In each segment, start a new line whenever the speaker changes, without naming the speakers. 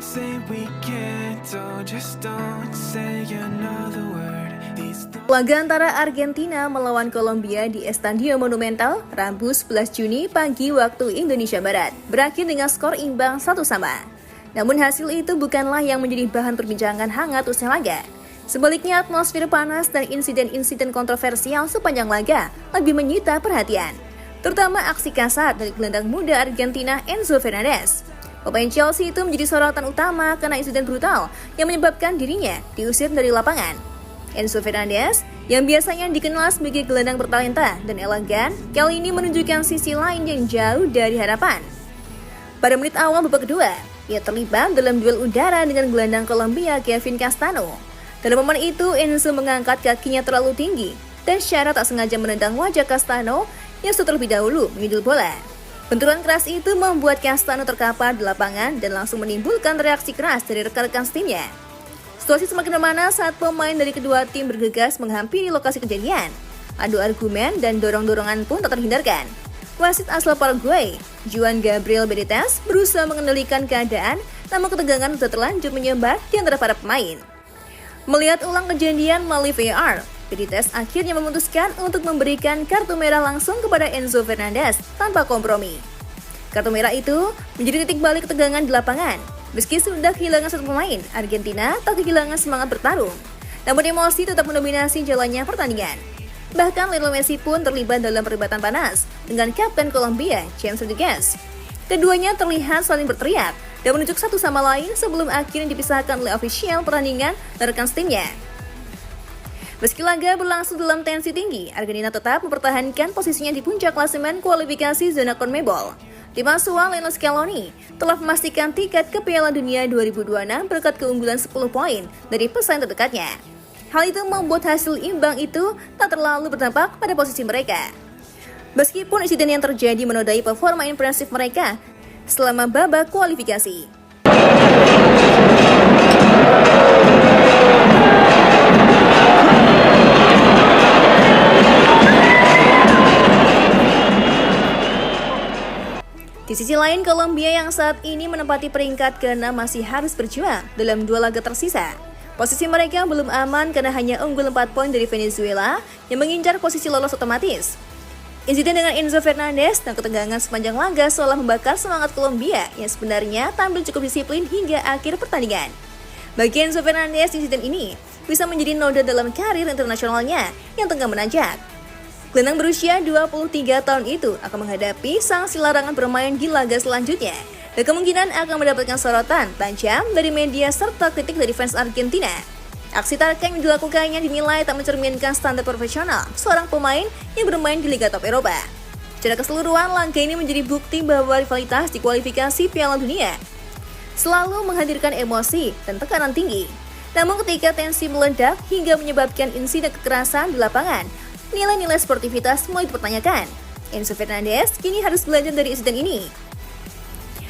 Don't say we can't, just don't say another word.
Laga antara Argentina melawan Kolombia di Estadio Monumental Rabu 11 Juni pagi waktu Indonesia Barat berakhir dengan skor imbang 1-1. Namun hasil itu bukanlah yang menjadi bahan perbincangan hangat usai laga. Sebaliknya atmosfer panas dan insiden-insiden kontroversial sepanjang laga lebih menyita perhatian. Terutama aksi kasar dari gelandang muda Argentina Enzo Fernandez. Pemain Chelsea itu menjadi sorotan utama karena insiden brutal yang menyebabkan dirinya diusir dari lapangan. Enzo Fernandez, yang biasanya dikenal sebagai gelandang bertalenta dan elegan, kali ini menunjukkan sisi lain yang jauh dari harapan. Pada menit awal babak kedua, ia terlibat dalam duel udara dengan gelandang Kolombia Kevin Castano. Dalam momen itu, Enzo mengangkat kakinya terlalu tinggi dan secara tak sengaja menendang wajah Castano yang sudah terlebih dahulu menyundul bola. Benturan keras itu membuat Castano terkapar di lapangan dan langsung menimbulkan reaksi keras dari rekan-rekan timnya. Situasi semakin memanas saat pemain dari kedua tim bergegas menghampiri lokasi kejadian. Adu argumen dan dorong-dorongan pun tak terhindarkan. Wasit asal Paraguay, Juan Gabriel Benitez, berusaha mengendalikan keadaan, namun ketegangan sudah terlanjur menyebar di antara para pemain. Melihat ulang kejadian melalui VAR, Benitez akhirnya memutuskan untuk memberikan kartu merah langsung kepada Enzo Fernandez tanpa kompromi. Kartu merah itu menjadi titik balik ketegangan di lapangan. Meski sudah kehilangan satu pemain, Argentina tak kehilangan semangat bertarung. Namun emosi tetap mendominasi jalannya pertandingan. Bahkan Lionel Messi pun terlibat dalam perdebatan panas dengan kapten Kolombia, James Rodriguez. Keduanya terlihat saling berteriak dan menunjuk satu sama lain sebelum akhirnya dipisahkan oleh ofisial pertandingan dan rekan timnya. Meski laga berlangsung dalam tensi tinggi, Argentina tetap mempertahankan posisinya di puncak klasemen kualifikasi zona CONMEBOL. Tim asuhan Lionel Scaloni telah memastikan tiket ke Piala Dunia 2026 berkat keunggulan 10 poin dari pesaing terdekatnya. Hal itu membuat hasil imbang itu tak terlalu berdampak pada posisi mereka. Meskipun insiden yang terjadi menodai performa impresif mereka selama babak kualifikasi. Di sisi lain, Kolombia yang saat ini menempati peringkat ke-6 masih harus berjuang dalam dua laga tersisa. Posisi mereka belum aman karena hanya unggul 4 poin dari Venezuela yang mengincar posisi lolos otomatis. Insiden dengan Enzo Fernandez dan ketegangan sepanjang laga seolah membakar semangat Kolombia yang sebenarnya tampil cukup disiplin hingga akhir pertandingan. Bagi Enzo Fernandez, insiden ini bisa menjadi noda dalam karir internasionalnya yang tengah menanjak. Gelandang berusia 23 tahun itu akan menghadapi sanksi larangan bermain di laga selanjutnya dan kemungkinan akan mendapatkan sorotan tajam dari media serta kritik dari fans Argentina. Aksi tarkam yang dilakukannya dinilai tak mencerminkan standar profesional seorang pemain yang bermain di Liga Top Eropa. Secara keseluruhan, langkah ini menjadi bukti bahwa rivalitas di kualifikasi Piala Dunia selalu menghadirkan emosi dan tekanan tinggi. Namun ketika tensi meledak hingga menyebabkan insiden kekerasan di lapangan, nilai-nilai sportivitas mulai dipertanyakan. Enzo Fernandez kini harus belajar dari insiden ini,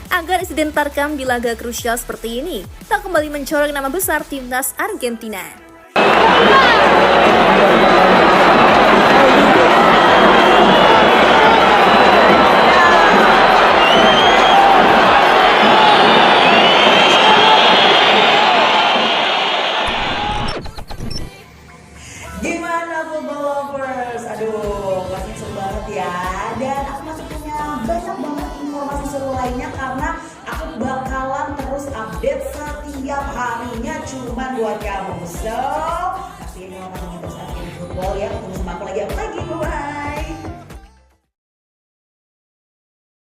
agar insiden tarkam di laga krusial seperti ini tak kembali mencoreng nama besar timnas Argentina.
Gimana football lovers? Aduh, pasti seru banget ya. Dan aku masih punya banyak banget informasi seru lainnya karena aku bakalan terus update setiap harinya cuman buat kamu. So, pasti ini orang terus update football ya. Ketemu sama aku lagi. Bye.